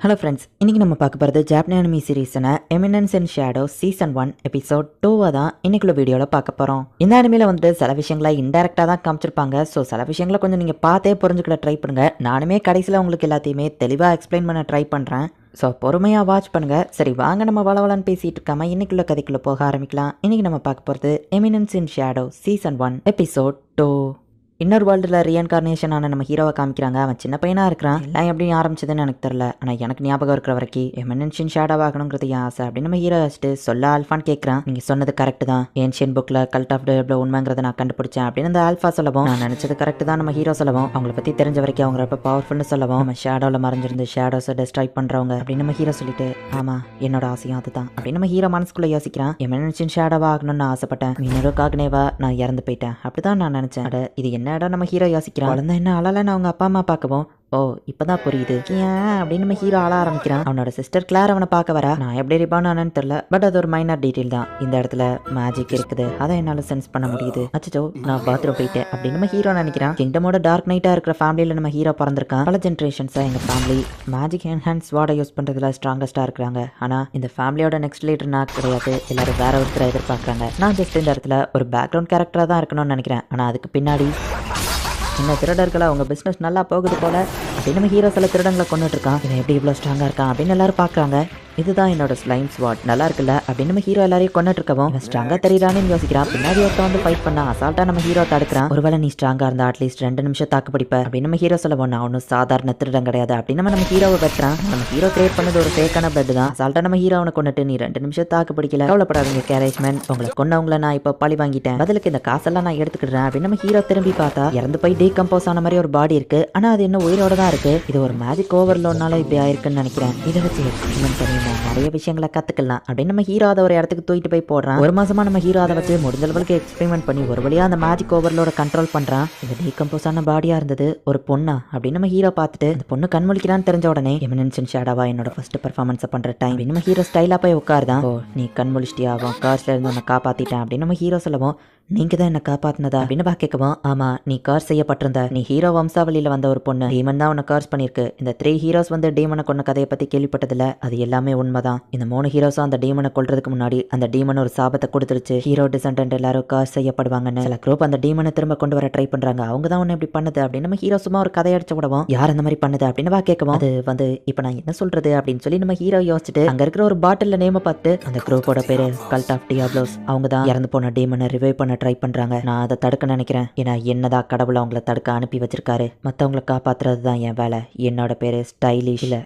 Hello friends, இன்றைக்கி நம்ம பார்க்க போகிறது ஜாப்பனீஸ் அனிமி சீரீஸான eminence and shadow season 1 episode 2 தான் இன்னைக்குள்ள வீடியோவில் பார்க்க போகிறோம். இந்த அனிமியில் வந்துட்டு சில விஷயங்களை இன்டெரக்டாக தான் காமிச்சிருப்பாங்க. ஸோ சில விஷயங்களை கொஞ்சம் நீங்கள் பார்த்தே புரிஞ்சுக்கிட ட்ரை பண்ணுங்கள். நானுமே கடைசியில் உங்களுக்கு எல்லாத்தையுமே தெளிவாக எக்ஸ்பிளைன் பண்ண ட்ரை பண்ணுறேன். ஸோ பொறுமையாக வாட்ச் பண்ணுங்கள். சரி, வாங்க நம்ம வளவலன்னு பேசிகிட்டு இருக்காமல் இன்னைக்குள்ள கதைக்குள்ளே போக ஆரம்பிக்கலாம். இன்றைக்கி நம்ம பார்க்க போகிறது eminence and shadow season 1 episode 2. இன்னொரு வேர்ல்டில் ரீஎன்கார்னேஷன் ஆன நம்ம ஹீரோவை காமிக்கிறாங்க. அவன் சின்ன பையனாக இருக்கிறான். எல்லாம் எப்படி ஆரம்பிச்சதுன்னு எனக்கு தெரியல. ஆனால் எனக்கு ஞாபகம் இருக்கிற வரைக்கும் எமினன்ஷின் ஷேடோவ் ஆகணுங்கிறது என் ஆசை அப்படின்னு நம்ம ஹீரோ வச்சுட்டு சொல்ல ஆல்ஃபான்னு கேட்குறான். நீங்கள் சொன்னது கரெக்ட் தான். ஏன்ஷியன் புக்கில் கல்ட் ஆஃப் டேப்ல உண்மைங்கிறத நான் கண்டுபிடிச்சேன் அப்படின்னு அந்த ஆல்ஃபா சொல்லவும், நான் நினச்சது கரெக்ட் தான் நம்ம ஹீரோ சொல்லவும், அவங்கள பற்றி தெரிஞ்ச வரைக்கும் அவங்க ரொம்ப பவர்ஃபுல்னு சொல்லவும், நம்ம ஷேடோவில் மறைஞ்சிருந்து ஷேடோஸை டெஸ்ட்ராய் பண்ணுறவங்க அப்படின்னு நம்ம ஹீரோ சொல்லிட்டு, ஆமாம் என்னோட ஆசையும் அதுதான் அப்படின்னு நம்ம ஹீரோ மனசுக்குள்ளே யோசிக்கிறான். எமினன்ஷின் ஷேடோவா ஆகணும்னு நான் ஆசைப்பட்டேன். இன்னொரு காக்னேவா நான் இறந்து போயிட்டேன் அப்படிதான் நான் நினச்சேன். இது என்ன இடம் நம்ம ஹீரோ குழந்தை என்ன அழலன்னு அவங்க அப்பா அம்மா பார்க்கவும், ஓ இப்பதான் புரியுது ஏன் அப்படின்னு நம்ம ஹீரோ ஆள ஆரம்பிக்கிறான். அவனோட சிஸ்டர் கிளார் அவனை பார்க்க வரா. நான் எப்படி ரிபான் ஆனேன்னு தெரியல, பட் அது ஒரு மைனர் டீட்டெயில் தான். இந்த இடத்துல மேஜிக் இருக்குது, அதை என்னால சென்ஸ் பண்ண முடியுது. அச்சோ நான் பாத்ரூம் போயிட்டேன் அப்படின்னு நம்ம ஹீரோ நினைக்கிறான். கிங்டமோட டார்க் நைட்டா இருக்கிற ஃபேமிலியில நம்ம ஹீரோ பிறந்திருக்கான். பல ஜென்ரேஷன்ஸா எங்க ஃபேமிலி மேஜிக் என்ஹான்ஸ் வார்டை யூஸ் பண்றதுல ஸ்ட்ராங்கஸ்டா இருக்கிறாங்க. ஆனா இந்த ஃபேமிலியோட நெக்ஸ்ட் லீடர் நான் கிடையாது. எல்லாரும் வேற ஒருத்தரை எதிர்பார்க்கறாங்க. நான் ஜஸ்ட் இந்த இடத்துல ஒரு பேக்ரவுண்ட் கேரக்டரா தான் இருக்கணும்னு நினைக்கிறேன். ஆனா அதுக்கு பின்னாடி என்ன திருடர்களை அவங்க பிஸ்னஸ் நல்லா போகுது போல அப்படின்னு நம்ம ஹீரோ சில திருடங்களை கொண்டுட்டு இருக்கான். இவன் எப்படி இவ்வளோ ஸ்ட்ராங்காக இருக்கான் அப்படின்னு எல்லாரும் பார்க்குறாங்க. இதுதான் என்னோட ஸ்லைம் ஸ்வாட், நல்லா இருக்குல்ல அப்படின்னு நம்ம ஹீரோ எல்லாரையும் கொண்டுட்டு இருக்கவும், இவன் ஸ்ட்ராங்காக தெரியுறான்னு யோசிக்கிறான். பின்னாடி ஒருத்த வந்து ஃபைட் பண்ணா அசால்ட்டா நம்ம ஹீரோ தடுக்கிறான். ஒருவேளை நீ ஸ்ட்ராங்காக இருந்தா அட்லீஸ்ட் 2 நிமிஷம் தாக்கு பிடிப்ப அப்படின்னு நம்ம ஹீரோ சொல்லவும், நான் ஒன்றும் சாதாரண திருடம் கிடையாது அப்படின்னு நம்ம ஹீரோவை வெட்டுறான். நம்ம ஹீரோ கிரியேட் பண்ணது ஒரு ஃபேக்கான பிளட் தான். அசால்ட்டா நம்ம ஹீரோவை கொண்டுட்டு, நீ 2 நிமிஷம் தாக்கு பிடிக்கல, கவலைப்படாதீங்க கேரேஜ்மேன், உங்களை கொண்டவங்களை நான் இப்போ பழி வாங்கிட்டேன், பதிலுக்கு இந்த காசெல்லாம் நான் எடுத்துக்கிடுறேன் அப்படின்னு நம்ம ஹீரோ திரும்பி பார்த்தா இறந்து போய் டீகம்போஸ் ஆன மாதிரி ஒரு பாடி இருக்கு. ஆனா அது இன்னும் உயிரோட தான் இருக்கு. இது ஒரு மேஜிக் ஓவர்லோட்னால இப்படி ஆயிருக்குன்னு நினைக்கிறேன். இதை வச்சு எக்ஸ்பெரிமெண்ட் பண்ணி நான் நிறைய விஷயங்களை கத்துக்கலாம் அப்படின்னு நம்ம ஹீரோ அதை ஒரு இடத்துக்கு தூக்கிட்டு போய் போடுறான். ஒரு மாசமா நம்ம ஹீரோ அதை வச்சு முடிஞ்ச அளவுக்கு எக்ஸ்பெரிமெண்ட் பண்ணி ஒரு வழியா அந்த மேஜிக் ஓவர்லோட கண்ட்ரோல் பண்றான். இது டீகம்போஸ் ஆன பாடியா இருந்தது, ஒரு பொண்ணா அப்படின்னு நம்ம ஹீரோ பார்த்துட்டு, அந்த பொண்ணு கண்முழிக்கிறான்னு தெரிஞ்ச உடனே, எமினன்ஸ் அண்ட் ஷேடோவா என்னோட ஃபர்ஸ்ட் பெர்ஃபார்மன்ஸ் பண்ற டைம் நம்ம ஹீரோ ஸ்டைலா போய் உட்காருதான். ஓ நீ கண்முழிச்சிட்டியா, அவன் கார்ஸ்ல இருந்து உன்னை காப்பாத்திட்டேன் அப்படின்னு நம்ம ஹீரோ சொல்லவும், நீங்க தான் என்ன காப்பாத்தினதா அப்படின்னு கேட்கவும், ஆமா நீ கார் செய்யப்பட்டிருந்த, நீ ஹீரோ வம்சாவளியில வந்த ஒரு பொண்ணு, டீமன் தான் உன்னை கார்ஸ் பண்ணிருக்கு. இந்த 3 ஹீரோஸ் வந்து டீமனை கொண்ட கதையை பத்தி கேள்விப்பட்டதில்ல, அது எல்லாமே உண்மைதான். இந்த 3 ஹீரோஸும் அந்த டீமனை கொல்றதுக்கு முன்னாடி அந்த டீமன் ஒரு சாபத்தை கொடுத்துருச்சு. ஹீரோ டிசெண்டன்ட் எல்லாரும் கார் செய்யப்படுவாங்கன்னு. சில குரூப் அந்த டீமனை திரும்ப கொண்டு வர ட்ரை பண்றாங்க. அவங்க தான் உன்னை இப்படி பண்ணுது அப்படின்னு நம்ம ஹீரோ சும்மா ஒரு கதை அடிச்சு விடவும், யார் அந்த மாதிரி பண்ணுது அப்படின்னு கேட்கவும், அது வந்து இப்ப நான் என்ன சொல்றது அப்படின்னு சொல்லி நம்ம ஹீரோ யோசிச்சுட்டு அங்க இருக்கிற ஒரு பாட்டில் நேம பார்த்து, அந்த குரூப்போட பேரு கல்ட் ஆஃப் டியாப்லோஸ், அவங்க தான் இறந்து போன டீமனை ரிவைவ் பண்ண ட்ரை பண்றாங்க. நான் அதை தடுக்க நினைக்கிறேன். ஏன்னா என்னதான் கடவுளை அவங்கள தடுக்க அனுப்பி வச்சிருக்காரு. மற்றவங்களை காப்பாத்துறது தான் என் வேலை. என்னோட பேரு ஸ்டைலிஷ் இல்ல,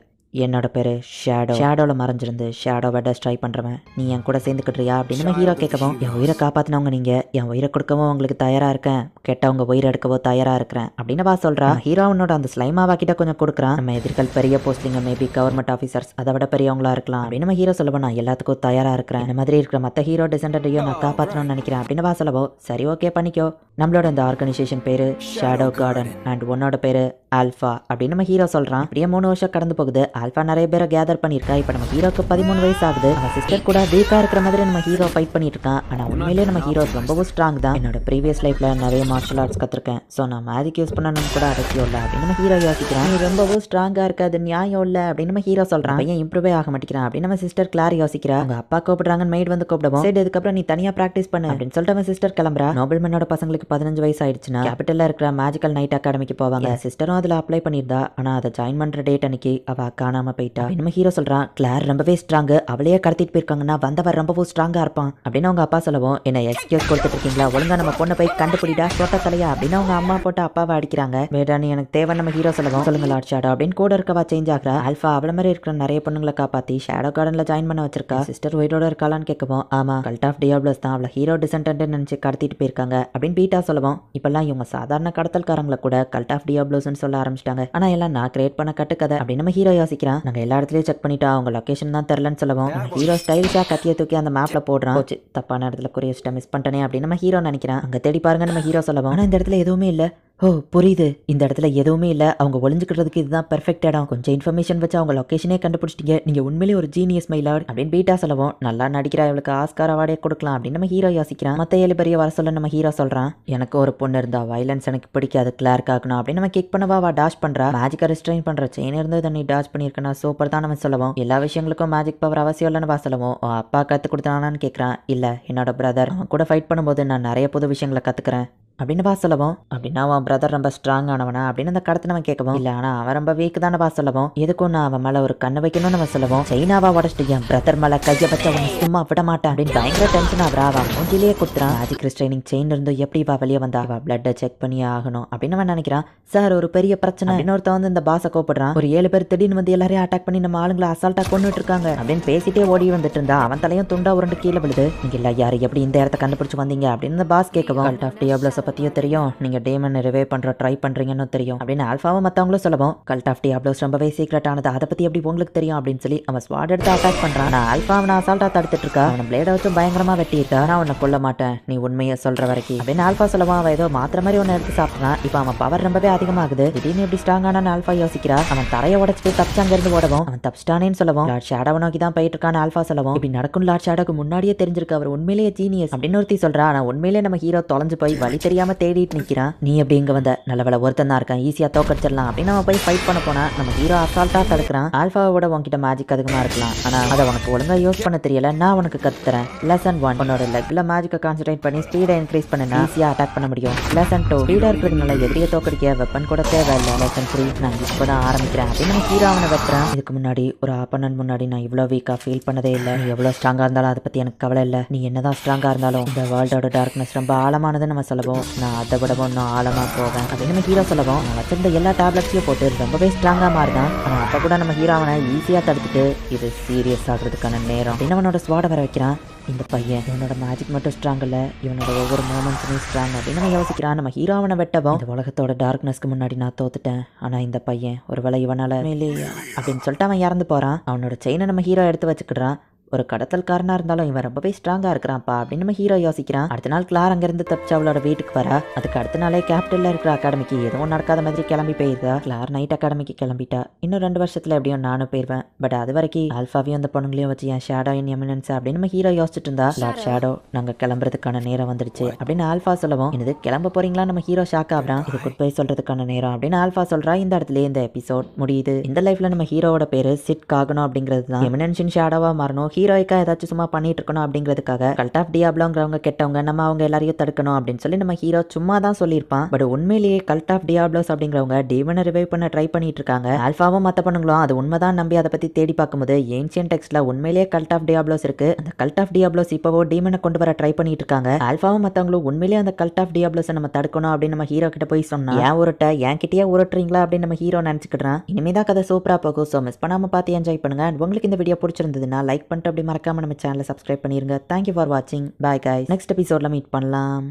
என்னோட பேரு ஷேடோ. ஷேடோவில் மறைஞ்சிருந்து ஷேடோவை டெஸ்ட்ராய் பண்ணுறவன். நீ என் கூட சேர்ந்துக்கிட்டுறியா அப்படின்னு நம்ம ஹீரோ கேட்கவும், என் உயிரை காப்பாற்றினவங்க நீங்கள், என் உயிரை கொடுக்கவும் உங்களுக்கு தயாராக இருக்கேன், கெட்டவங்க உயிரை எடுக்கவோ தயாராக இருக்கிறேன் அப்படின்னு சொல்கிறா. ஹீரோவனோட அந்த ஸ்லைமாவா கிட்ட கொஞ்சம் கொடுக்குறான். நம்ம எதிர்கள் பெரிய போஸ்டிங்க, மேபி கவர்மெண்ட் ஆஃபீஸர்ஸ், அதை விட பெரியவங்களா இருக்கலாம் அப்படின்னு நம்ம ஹீரோ சொல்லவும், நான் எல்லாத்துக்கும் தயாராக இருக்கிறேன். இந்த மாதிரி இருக்கிற மற்ற ஹீரோ டிசெண்டரையும் நான் காப்பாற்றணும்னு நினைக்கிறேன் அப்படின்னு சொல்லவோ, சரி ஓகே பண்ணிக்கோ. நம்மளோட இந்த ஆர்கனைசேஷன் பேரு ஷேடோ கார்டன் அண்ட் உன்னோட பேரு ஆல்ஃபா அப்படின்னு நம்ம ஹீரோ சொல்றான். அப்படியே 3 வருஷம் கடந்து போகுது. ஆல்ஃபா நிறைய பேரை கேதர் பண்ணியிருக்கா. இப்போ நம்ம ஹீரோக்கு 13 வயசு ஆகுது. அவன் சிஸ்டர் கூட வீக்கா இருக்கிற மாதிரி நம்ம ஹீரோ ஃபைட் பண்ணிட்டு இருக்கான். ஆனா உண்மையிலேயே நம்ம ஹீரோ ரொம்பவும் ஸ்ட்ராங் தான். என்னோட ப்ரீவியஸ் லைஃப்ல நிறைய மார்ஷல் ஆர்ட்ஸ் கற்றுருக்கேன். ஸோ நான் மேஜிக் யூஸ் பண்ணணும் கூட அவசியம் இல்லை அப்படின்னு நம்ம ஹீரோ யோசிக்கிறான். நீ ரொம்பவும் ஸ்ட்ராங்கா இருக்காது, நியாயம் இல்லை அப்படின்னு நம்ம ஹீரோ சொல்றான். பையன் இம்ப்ரூவே ஆக மாட்டேங்கிறான் அப்படின்னு நம்ம சிஸ்டர் கிளார் யோசிக்கிறா. அவங்க அப்பா கூப்பிடுறாங்கன்னு மெய்ட் வந்து கூப்பிடுவோம். சரி இதுக்கப்புறம் நீ தனியா பிராக்டிஸ் பண்ணு அப்படின்னு சொல்லிட்டு நம்ம சிஸ்டர் கிளம்புறா. நோபல்மேனோட பசங்களுக்கு 15 வயசு ஆயிடுச்சுன்னா கேபிட்டல்ல இருக்கிற மேஜிக்கல் நைட் அகாடமிக்கு போவாங்க. சிஸ்டரும் அதுல அப்ளை பண்ணியிருந்தா. ஆனா அதை ஜாயின் பண்ற டேட் அன்னைக்கு அவ காணாம போயிட்டா. நம்ம ஹீரோ சொல்றான், கிளார் ரொம்பவே ஸ்ட்ராங், அவளையே கடத்திட்டு போயிருக்காங்கன்னா வந்தவர் ரொம்பவும் ஸ்ட்ராங்கா இருப்பான் அப்படின்னு அவங்க அப்பா சொல்லவும், என்ன எக்ஸ்கியூஸ் கொடுத்துட்டு இருக்கீங்களா, ஒழுங்கா நம்ம பொண்ணை போய் கண்டுபிடிடா சொட்ட தலையா அப்படின்னு அவங்க அம்மா போட்டு அப்பாவை அடிக்கிறாங்க. வேடானி எனக்கு தேவை நம்ம ஹீரோ சொல்லவும், சொல்லுங்க லார்ட் ஷேடோ அப்படின்னு கூட இருக்கவா சேஞ்ச் ஆகிறா. ஆல்ஃபா அவள மாதிரி இருக்கிற நிறைய பொண்ணுங்களை காப்பாத்தி ஷேடோ கார்டன்ல ஜாயின் பண்ண வச்சிருக்கா. சிஸ்டர் ஒயிடோட இருக்காளான்னு கேட்கவும், ஆமா கல்ட் ஆஃப் டியாப்லோஸ் தான் அவளை ஹீரோ டிசெண்டன்ட் நினைச்சு கடத்திட்டு போயிருக்காங்க அப்படின்னு பீட்டா சொல்லவும், இப்பெல்லாம் இவங்க சாதாரண கடத்தல்காரங்களை கூட கல்ட் ஆஃப் டியாப்லோஸ்னு சொல்ல ஆரம்பிச்சிட்டாங்க. ஆனா எல்லாம் நான் கிரியேட் பண்ண கட்டுக்கதை அப்படின்னு நம்ம ஹீரோ யோசிக்கிறான். நாங்க எல்லா இடத்துலயும் செக் பண்ணிட்டா அவங்க லொகேஷன் தான் தெரியலன்னு சொல்லவும், ஹீரோ ஸ்டைலிஷா கத்தியை தூக்கி அந்த மேப்ல போடுறான். தப்பான இடத்துல குறிய மிஸ் பண்ணிட்டேனே அப்படின்னு நம்ம ஹீரோ நினைக்கிறான். அங்க தேடி பாருங்க நம்ம ஹீரோ சொல்லவும், ஆனா இந்த இடத்துல எதுவுமே இல்ல. ஓ புரியுது. இந்த இடத்துல எதுவுமே இல்ல. அவங்க ஒளிஞ்சுக்கிறதுக்கு இதுதான் பெர்ஃபெக்ட் இடம். கொஞ்சம் இன்ஃபர்மேஷன் வச்சு அவங்க லொகேஷனே கண்டுபிடிச்சிட்டீங்க. நீங்க உண்மையிலேயே ஒரு ஜீனியஸ் மை லார்ட் அப்படின்னு பீட்டா சொல்லவும், நல்லா நடிக்கிறா, இவளுக்கு ஆஸ்கார் அவார்டே கொடுக்கலாம் அப்படின்னு நம்ம ஹீரோ யோசிக்கிறான். மத்த 7 பேரையும் வர சொல்ல நம்ம ஹீரோ சொல்றான். எனக்கு ஒரு பொண்ணு இருந்தா வயலன்ஸ் எனக்கு பிடிக்காது, கிளார்க் ஆகணும் அப்படின்னு நம்ம கிக் பண்ணவா அவ டாஷ் பண்றா. மேஜிக்கை ரெஸ்ட்ரெயின் பண்ற செயின் இருந்து இதை நீ டாஷ் பண்ணியிருக்கனா சூப்பர் தான் நம்ம சொல்லவும். எல்லா விஷயங்களுக்கும் மேஜிக் பவர் அவசியம் இல்லைன்னு வா சொல்லவும், அப்பா கத்து கொடுத்தானான்னு கேட்கறான். இல்ல என்னோட பிரதர் அவன் கூட ஃபைட் பண்ணும்போது நான் நிறைய புது விஷயங்களை கத்துக்கிறேன் அப்படின்னு பா சொல்லவும். அப்படின்னா அவன் பிரதர் ரொம்ப ஸ்ட்ராங் ஆனவனா அப்படின்னு அந்த கடத்தினவன் கேட்கவும், இல்ல ஆனா அவன் ரொம்ப வீக் தானே பா சொல்லவும். எதுக்கும் நான் அவன் மேல ஒரு கண்ணை வைக்கணும்னு நம்ம சொல்லவும், சைனாவா உடச்சிட்டு என் பிரதர் மேல கையை வச்சு அவனை சும்மா விட மாட்டேன் அப்படின்னு பயங்கர டென்ஷன் ஆகிறா. அவன் மூஞ்சிலேயே குத்துறான். மேஜிக் ரிஸ்ட்ரைனிங் செயின் இருந்து எப்படி வா வெளியே வந்தா, அவ பிளட்டை செக் பண்ணியே ஆகணும் அப்படின்னு அவன் நினைக்கிறான். சார் ஒரு பெரிய பிரச்சனை. இன்னொருத்த வந்து இந்த பாஸை கூப்பிடுறான். ஒரு 7 பேர் திடீர்னு வந்து எல்லாரையும் அட்டாக் பண்ணி நம்ம ஆளுங்களை அசால்ட்டா கொண்டுட்டு இருக்காங்க அப்படின்னு பேசிட்டே ஓடி வந்துட்டு இருந்தா. அவன் தலையும் துண்டா உருண்டு கீழே விழுது. நீங்க இல்ல யாரு எப்படி இந்த இடத்த கண்டுபிடிச்சு வந்தீங்க அப்படின்னு இந்த பாஸ் கேட்கவும், கல்ட் ஆஃப் டியாப்லோஸை பத்தியும் தெரியும், நீங்க டேமன் ரிவே பண்ற ட்ரை பண்றீங்கன்னு தெரியும் அப்படின்னு ஆல்ஃபாவும் மத்தவங்களும் சொல்லவும், கல்ட் ஆஃப் டியாப்லோஸ் ரொம்பவே சீக்ரெட் ஆனது, அதை பத்தி எப்படி உங்களுக்கு தெரியும் அப்படின்னு சொல்லி அவன் ஸ்வாட் எடுத்து அட்டாக் பண்றான். நான் ஆல்ஃபா அவனை அசால்ட்டா தடுத்துட்டு இருக்கா. அவனை பிளேட வச்சு பயங்கரமா வெட்டியிருக்கா. நான் உன்னை கொல்ல மாட்டேன் நீ உண்மையை சொல்ற வரைக்கும் அப்படின்னு ஆல்ஃபா சொல்லவும், அவன் ஏதோ மாத்திர மாதிரி ஒன்னு எடுத்து சாப்பிட்றான். இப்போ அவன் பவர் ரொம்பவே அதிகமாகுது. திடீர்னு எப்படி ஸ்ட்ராங் ஆனான்னு ஆல்ஃபா யோசிக்கிறா. அவன் தரையை உடச்சிட்டு தப்பிச்சு அங்க இருந்து ஓடவும், அவன் தப்பிச்சிட்டானேன்னு சொல்லவும், லார்ட் ஷேடோவை நோக்கி தான் போயிட்டு இருக்கான்னு ஆல்ஃபா சொல்லவும், இப்படி நடக்கும் லார்ட் ஷேடோக்கு முன்னாடியே தெரிஞ்சிருக்கு அவர் உண்மையிலேயே ஜீனியஸ் அப்படின்னு ஒருத்தி சொல்றா. ஆனா உண்மையிலேயே நம்ம ஹீரோ தொலைஞ்சு போய் வழி தெரியாம தேடிட்டு நிக்கிறான். நீ எப்படி இங்க வந்த, நல்ல வேலை ஒருத்தன் தான் இருக்கான், ஈஸியா தோக்கடிச்சிடலாம் அப்படின்னு நம்ம போய் ஃபைட் பண்ண போனா நம்ம ஹீரோ அசால்ட்டா தடுக்கிறான். ஆல்ஃபாவோட உன்கிட்ட மேஜிக் அதிகமா இருக்கலாம், ஆனா அதை உனக்கு ஒழுங்கா யூஸ் பண்ண தெரியல, நான் உனக்கு கத்துறேன். லெசன் 1, உன்னோட லெக்ல மேஜிக்கை கான்சென்ட்ரேட் பண்ணி ஸ்பீடை இன்க்ரீஸ் பண்ணா ஈஸியா அட்டாக் பண்ண முடியும். லெசன் 2, ஸ்பீடா இருக்கிறதுனால எதிரியை தோக்கடிக்க வெப்பன் கூட தேவையில்லை. லெசன் 3, நான் இப்போதான் ஆரம்பிக்கிறேன் அப்படின்னு நம்ம ஹீரோ அவனை வெட்டுறான். இதுக்கு முன்னாடி ஒரு ஆப்பனன் முன்னாடி நான் இவ்வளோ வீக்கா ஃபீல் பண்ணதே இல்லை. நீ எவ்வளோ ஸ்ட்ராங்கா இருந்தாலும் அதை பத்தி எனக்கு கவலை இல்லை. நீ என்னதான் ஸ்ட்ராங்கா இருந்தாலும் இந்த வேர்ல்டோட டார்க்னஸ் ரொம்ப ஆழமானதுன்னு நம்ம சொல்லவும், நான் அதை விட இன்னும் ஆழமா போவேன் அப்படின்னு நம்ம ஹீரோ சொல்லவும், அவன் வச்சிருந்த எல்லா டேப்லெட்ஸையும் போட்டு ரொம்பவே ஸ்ட்ராங்கா மாறுதான். அவன் அப்ப கூட நம்ம ஹீரோ அவனை ஈஸியா தடுத்துட்டு இது சீரியஸ் ஆகுறதுக்கான நேரம் அப்படின்னு அவனோட ஸ்வாட வர வைக்கிறான். இந்த பையன் இவனோட மேஜிக் மட்டும் ஸ்ட்ராங் இல்ல, இவனோட ஒவ்வொரு மூமெண்ட்ஸுமே ஸ்ட்ராங் அப்படின்னு நம்ம யோசிக்கிறான். நம்ம ஹீரோ அவனை வெட்டவும், இந்த உலகத்தோட டார்க்னஸ்க்கு முன்னாடி நான் தோத்துட்டேன், ஆனா இந்த பையன் ஒருவேளை இவனால அப்படின்னு சொல்லிட்டு அவன் இறந்து போறான். அவனோட செயினை நம்ம ஹீரோ எடுத்து வச்சுக்கிடுறான். ஒரு கடத்தல்காரனா இருந்தாலும் இவன் ரொம்பவே ஸ்ட்ராங்கா இருக்கிறான்ப்பா அப்படின்னு நம்ம ஹீரோ யோசிக்கிறான். அடுத்த நாள் கிளார் அங்கிருந்து தப்பிச்சு அவளோட வீட்டுக்கு வரா. அதுக்கு அடுத்த நாளே கேபிட்டல்ல இருக்கிற அகாடமிக்கு எதுவும் நடக்காத மாதிரி கிளம்பி போயிருந்தா. கிளார் நைட் அகாடமிக்கு கிளம்பிட்டா. இன்னும் 2 வருஷத்துல எப்படியும் நானும் போயிருவேன். பட் அது வரைக்கும் ஆல்ஃபாவையும் அந்த பொண்ணுங்களையும் வச்சு என் ஷேடோ இன் எமினன்ஸ் அப்படின்னு நம்ம ஹீரோ யோசிச்சுட்டு இருந்தா. லார்ட் ஷேடோ நாங்க கிளம்புறதுக்கான நேரம் வந்துடுச்சு அப்படின்னு ஆல்ஃபா சொல்லவும், இது கிளம்ப போறீங்களா நம்ம ஹீரோ ஷாக் ஆகுறான். இது குட் பை சொல்றதுக்கான நேரம் அப்படின்னு ஆல்ஃபா சொல்றா. இந்த இடத்துல இந்த எபிசோட் முடியுது. இந்த லைஃப்ல நம்ம ஹீரோவோட பேரு சிட் காகணும் அப்படிங்கிறது தான். எமினன்ஸின் ஷேடோவா மாறணும், ஹீரோய்க்கா ஏதாச்சும் சும்மா பண்ணிட்டு இருக்கணும் அப்படிங்கிறதுக்காக கல்ட் ஆஃப் டியாப்லோங்கிறவங்க கெட்டவங்க, நம்ம அவங்க எல்லாரையும் தடுக்கணும் அப்படின்னு சொல்லி நம்ம ஹீரோ சும்மா தான் சொல்லியிருப்பான். பட் உண்மையிலேயே கல்ட் ஆஃப் டியாப்லோஸ் அப்படிங்கிறவங்க டீமனை ரிவைவ் பண்ண ட்ரை பண்ணிட்டு இருக்காங்க. ஆல்ஃபாவும் மத்த பண்ணுங்களும் அது உண்மைதான் நம்பி அதை பத்தி தேடி பார்க்கும்போது ஏன்ஷியன் டெக்ஸ்ட்ல உண்மையிலேயே கல்ட் ஆஃப் டியாப்லோஸ் இருக்கு. அந்த கல்ட் ஆஃப் டியாப்லோஸ் இப்போவோ டீமனை கொண்டு வர ட்ரை பண்ணிட்டு இருக்காங்க. ஆல்ஃபாவும் மத்தவங்களும் உண்மையிலேயே அந்த கல்ட் ஆஃப் டியாப்லோஸை நம்ம தடுக்கணும் அப்படின்னு நம்ம ஹீரோ கிட்ட போய் சொன்னா, ஏன் உருட்ட என் கிட்டயே உருட்டுறீங்களா அப்படின்னு நம்ம ஹீரோ நினைச்சுக்கிட்டான். இனிமேதான் கதை சூப்பரா போகும். ஸோ மிஸ் பண்ணாம பார்த்து என்ஜாய் பண்ணுங்க. உங்களுக்கு இந்த வீடியோ பிடிச்சிருந்ததுன்னா லைக் பண்ணிட்டு அப்படி மறக்காம நம்ம சேனலை சப்ஸ்கிரைப் பண்ணிருங்க. தேங்க்யூ ஃபார் வாட்சிங். Bye guys. நெக்ஸ்ட் எபிசோட்ல மீட் பண்ணலாம்.